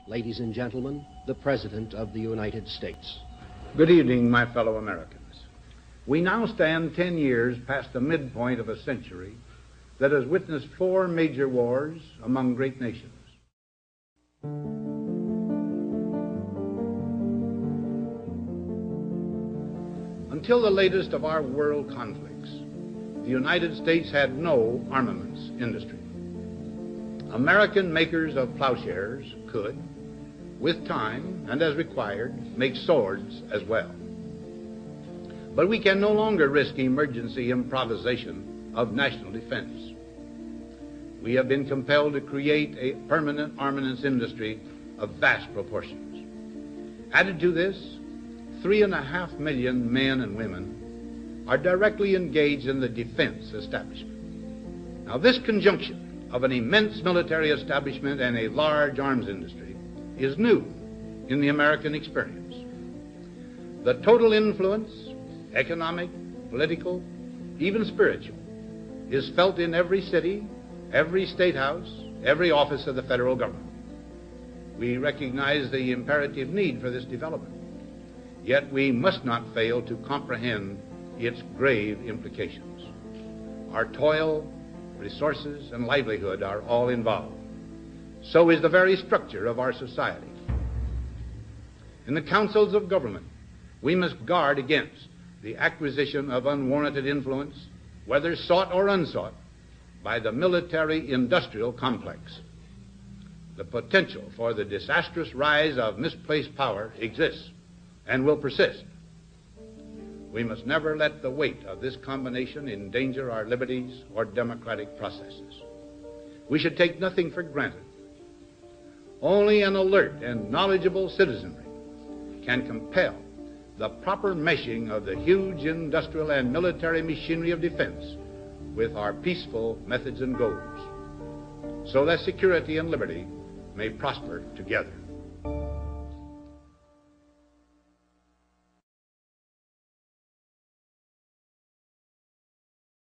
Ladies and gentlemen, the President of the United States. Good evening, my fellow Americans. We now stand 10 years past the midpoint of a century that has witnessed 4 major wars among great nations. Until the latest of our world conflicts, the United States had no armaments industry. American makers of plowshares could, with time and as required, make swords as well. But we can no longer risk emergency improvisation of national defense. We have been compelled to create a permanent armaments industry of vast proportions. Added to this, 3.5 million men and women are directly engaged in the defense establishment. Now, this conjunction of an immense military establishment and a large arms industry is new in the American experience. The total influence, economic, political, even spiritual, is felt in every city, every state house, every office of the federal government. We recognize the imperative need for this development, yet we must not fail to comprehend its grave implications. Our toil, resources, and livelihood are all involved. So is the very structure of our society. In the councils of government, we must guard against the acquisition of unwarranted influence, whether sought or unsought, by the military-industrial complex. The potential for the disastrous rise of misplaced power exists and will persist. We must never let the weight of this combination endanger our liberties or democratic processes. We should take nothing for granted. Only an alert and knowledgeable citizenry can compel the proper meshing of the huge industrial and military machinery of defense with our peaceful methods and goals, so that security and liberty may prosper together.